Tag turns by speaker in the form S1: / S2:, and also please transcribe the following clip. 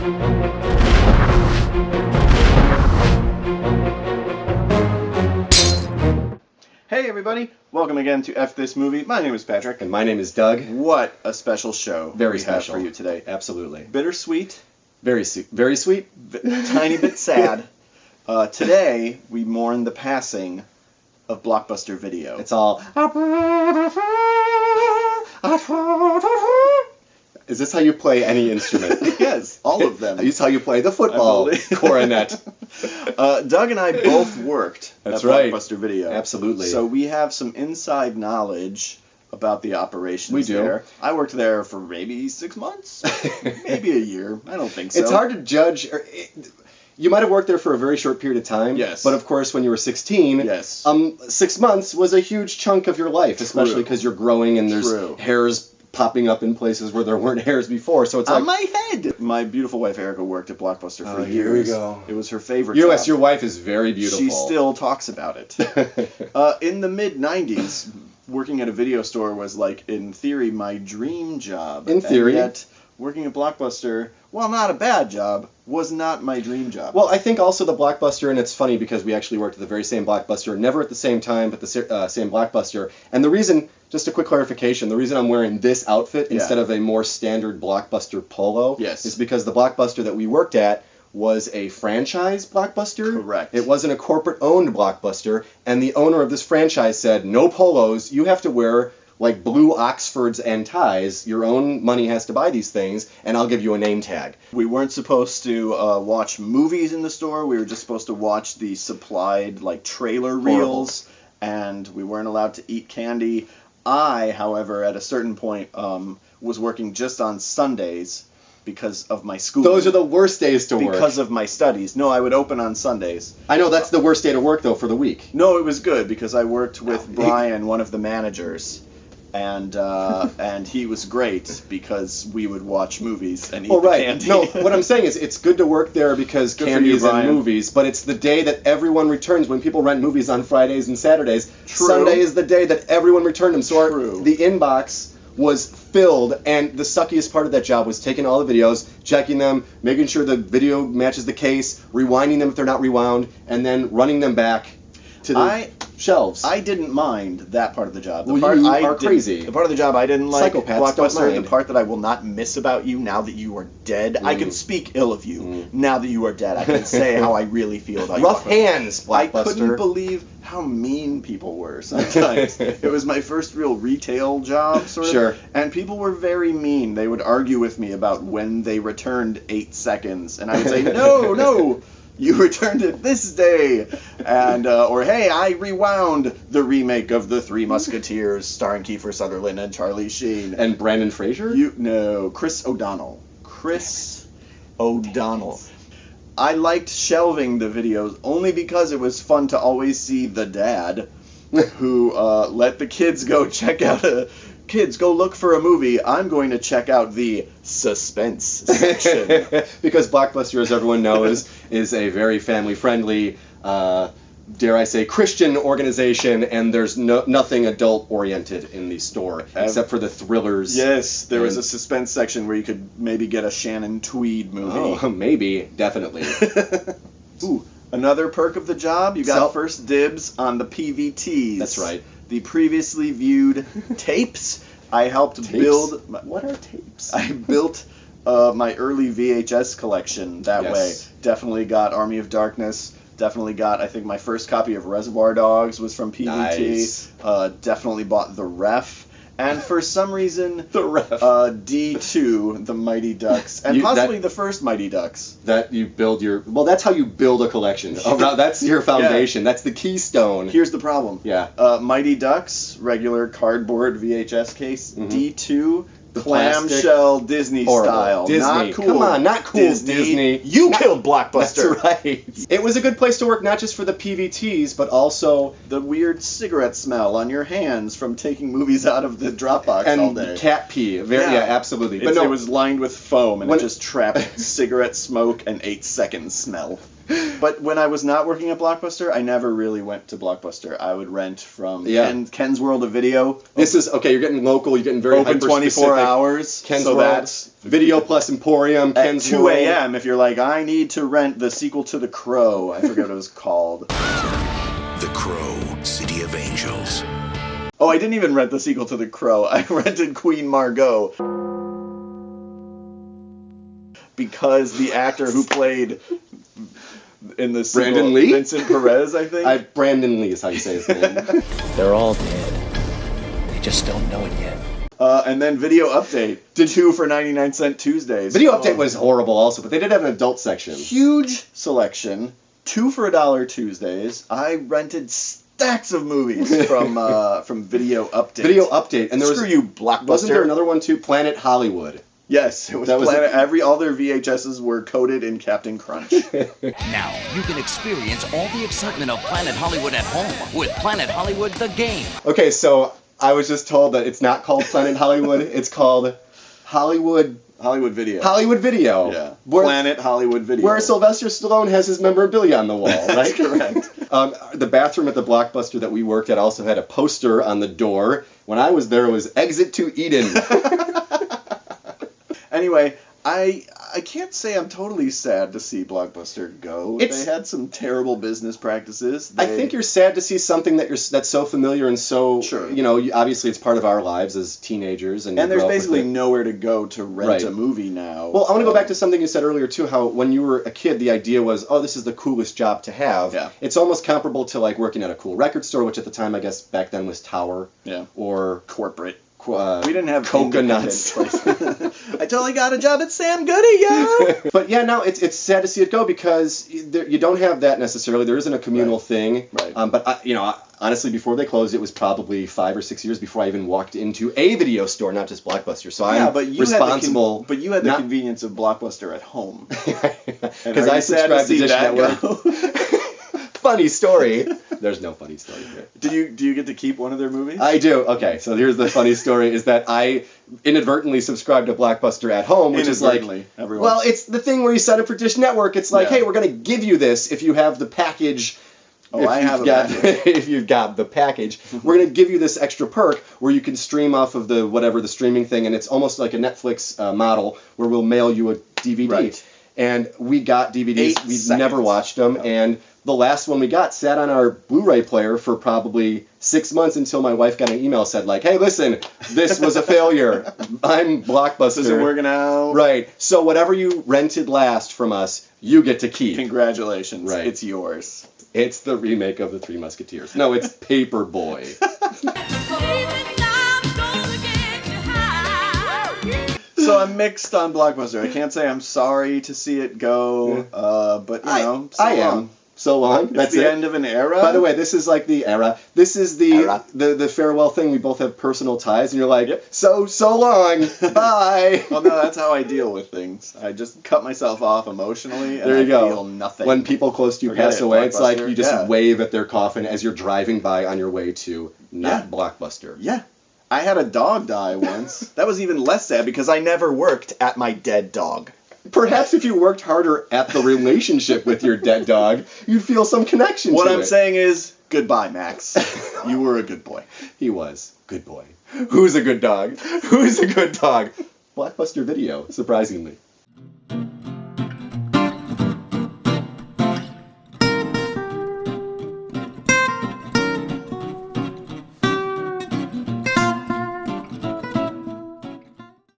S1: Hey everybody, welcome again to F This Movie. My name is Patrick.
S2: And my name is Doug.
S1: What a special show
S2: Very
S1: we
S2: special
S1: have for you today.
S2: Absolutely.
S1: Bittersweet.
S2: Very sweet.
S1: Tiny bit sad. Today, we mourn the passing of Blockbuster Video.
S2: It's all... Is this how you play any instrument?
S1: Yes, all of them.
S2: This is how you play the football cornet.
S1: Doug and I both worked
S2: That's
S1: at
S2: right.
S1: Blockbuster Video.
S2: Absolutely.
S1: So we have some inside knowledge about the operations
S2: We do.
S1: there. I worked there for maybe 6 months, maybe a year. I don't think so.
S2: It's hard to judge... You might have worked there for a very short period of time.
S1: Yes.
S2: But of course, when you were 16,
S1: Yes.
S2: 6 months was a huge chunk of your life, especially because you're growing and there's hairs popping up in places where there weren't hairs before. So it's
S1: on
S2: like...
S1: my head. My beautiful wife Erica worked at Blockbuster for years.
S2: Here we go.
S1: It was her favorite
S2: Yes,
S1: job.
S2: your wife is very beautiful.
S1: She still talks about it. In the mid-'90s, working at a video store was like, in theory, my dream job.
S2: In theory.
S1: And yet, working at Blockbuster, while not a bad job, was not my dream job.
S2: Well, I think also the Blockbuster, and it's funny because we actually worked at the very same Blockbuster, never at the same time, but the same Blockbuster. And the reason, just a quick clarification, the reason I'm wearing this outfit instead of a more standard Blockbuster polo is because the Blockbuster that we worked at was a franchise Blockbuster.
S1: Correct.
S2: It wasn't a corporate-owned Blockbuster, and the owner of this franchise said, no polos, you have to wear like blue Oxfords and ties. Your own money has to buy these things, and I'll give you a name tag.
S1: We weren't supposed to watch movies in the store. We were just supposed to watch the supplied like trailer reels, and we weren't allowed to eat candy. I, however, at a certain point, was working just on Sundays because of my school.
S2: Those are the worst days to work.
S1: Because of my studies. No, I would open on Sundays.
S2: I know that's the worst day to work, though, for the week.
S1: No, it was good because I worked with Brian, one of the managers. And he was great because we would watch movies and eat the candy.
S2: No, what I'm saying is it's good to work there because candy is in movies, but it's the day that everyone returns. When people rent movies on Fridays and Saturdays, Sunday is the day that everyone returned them. So the inbox was filled, and the suckiest part of that job was taking all the videos, checking them, making sure the video matches the case, rewinding them if they're not rewound, and then running them back to the shelves.
S1: I didn't mind that part of the job.
S2: You are crazy.
S1: The part of the job I didn't like,
S2: Psychopaths don't
S1: Blockbuster,
S2: mind.
S1: the part that I will not miss about you now that you are dead. I can speak ill of you now that you are dead. I can say how I really feel about you.
S2: Rough hands, Blockbuster.
S1: I couldn't believe how mean people were sometimes. It was my first real retail job, sort of.
S2: Sure.
S1: And people were very mean. They would argue with me about when they returned 8 seconds. And I would say, no. You returned it this day, and or hey, I rewound the remake of The Three Musketeers, starring Kiefer Sutherland and Charlie Sheen
S2: and Brandon Fraser.
S1: Chris O'Donnell. I liked shelving the videos only because it was fun to always see the dad who let the kids go check out Kids, go look for a movie. I'm going to check out the suspense section.
S2: Because Blockbuster, as everyone knows, is a very family-friendly, dare I say, Christian organization, and there's nothing adult-oriented in the store, except for the thrillers.
S1: Yes, there was a suspense section where you could maybe get a Shannon Tweed movie.
S2: Oh, maybe. Definitely.
S1: Ooh, another perk of the job, you got first dibs on the PVTs.
S2: That's right.
S1: The previously viewed tapes. I helped build...
S2: What are tapes?
S1: I built my early VHS collection that way. Definitely got Army of Darkness. Definitely got, I think my first copy of Reservoir Dogs was from PVT.
S2: Nice.
S1: Definitely bought The Ref. And for some reason,
S2: The Ref.
S1: D2, The Mighty Ducks, and possibly the first Mighty Ducks.
S2: That you build your... Well, that's how you build a collection. That's your foundation. That's the keystone.
S1: Here's the problem.
S2: Yeah.
S1: Mighty Ducks, regular cardboard VHS case. D2,
S2: The
S1: clamshell Disney style.
S2: Disney.
S1: Not cool.
S2: Come on, not cool, Disney.
S1: You killed Blockbuster.
S2: That's right. It was a good place to work, not just for the PVTs, but also
S1: the weird cigarette smell on your hands from taking movies out of the Dropbox all day.
S2: And cat pee. Absolutely.
S1: But it was lined with foam, and it just trapped cigarette smoke and 8-second smell. But when I was not working at Blockbuster, I never really went to Blockbuster. I would rent from Ken's World of Video.
S2: This is, okay, you're getting local, you're getting very
S1: open 24 hours.
S2: Ken's World, that's Video Plus Emporium, Ken's
S1: World. At 2 a.m. if you're like, I need to rent the sequel to The Crow. I forget what it was called.
S3: The Crow, City of Angels.
S1: Oh, I didn't even rent the sequel to The Crow. I rented Queen Margot. Because the actor who played in the sequel,
S2: Brandon Lee?
S1: Vincent Perez, I think.
S2: Brandon Lee is how you say his name.
S4: They're all dead. They just don't know it yet.
S1: And then Video Update. Did 2 for 99-cent Tuesdays.
S2: Video Update was horrible also, but they did have an adult section.
S1: Huge selection. 2 for $1 Tuesdays. I rented stacks of movies from Video Update.
S2: Video Update, and there was
S1: Screw you, Blockbuster.
S2: Wasn't there another one too? Planet Hollywood.
S1: Yes, it was all their VHSs were coated in Captain Crunch.
S5: Now you can experience all the excitement of Planet Hollywood at home with Planet Hollywood the game.
S2: Okay, so I was just told that it's not called Planet Hollywood. It's called Hollywood
S1: Video.
S2: Hollywood Video.
S1: Yeah. Planet Hollywood Video.
S2: Where Sylvester Stallone has his memorabilia on the wall, right?
S1: That's correct.
S2: The bathroom at the Blockbuster that we worked at also had a poster on the door. When I was there, it was Exit to Eden.
S1: Anyway, I can't say I'm totally sad to see Blockbuster go. They had some terrible business practices.
S2: I think you're sad to see something that's so familiar and so, obviously it's part of our lives as teenagers. And
S1: there's basically nowhere to go to rent a movie now.
S2: Well, I want to go back to something you said earlier, too, how when you were a kid, the idea was, oh, this is the coolest job to have.
S1: Yeah.
S2: It's almost comparable to, like, working at a cool record store, which at the time, I guess, back then was Tower.
S1: Yeah.
S2: Or
S1: corporate. We didn't have
S2: Coconuts.
S1: I totally got a job at Sam Goody, yo!
S2: But yeah, no, it's sad to see it go because you don't have that necessarily. There isn't a communal thing.
S1: Right.
S2: But honestly, before they closed, it was probably 5 or 6 years before I even walked into a video store, not just Blockbuster. So I'm responsible.
S1: But you had the convenience of Blockbuster at home.
S2: Because I subscribed to Dish Network. Funny story. There's no funny story here.
S1: Do you get to keep one of their movies?
S2: I do. Okay, so here's the funny story: is that I inadvertently subscribed to Blockbuster at home, which is like, well, it's the thing where you set up for Dish Network. It's like, hey, we're gonna give you this if you have the package.
S1: Oh, I have a package.
S2: If you've got the package, we're gonna give you this extra perk where you can stream off of the streaming thing, and it's almost like a Netflix model where we'll mail you a DVD.
S1: Right.
S2: And we got DVDs. We never watched them, and the last one we got sat on our Blu-ray player for probably 6 months until my wife got an email said like, hey, listen, this was a failure. I'm Blockbuster.
S1: Isn't working out.
S2: Right. So whatever you rented last from us, you get to keep.
S1: Congratulations.
S2: Right.
S1: It's yours.
S2: It's the remake of The Three Musketeers. No, it's Paperboy.
S1: So I'm mixed on Blockbuster. I can't say I'm sorry to see it go, but
S2: I am. So long.
S1: That's the end of an era.
S2: By the way, this is like the era. This is the farewell thing. We both have personal ties, and you're like, so long, bye.
S1: Well, no, that's how I deal with things. I just cut myself off emotionally, and
S2: there you go.
S1: Feel nothing.
S2: When people close to you pass away, it's like you just wave at their coffin as you're driving by on your way to Blockbuster.
S1: Yeah. I had a dog die once. That was even less sad because I never worked at my dead dog.
S2: Perhaps if you worked harder at the relationship with your dead dog, you'd feel some connection to it.
S1: What I'm saying is, goodbye, Max. You were a good boy.
S2: He was. Good boy. Who's a good dog? Who's a good dog? Blockbuster Video, surprisingly.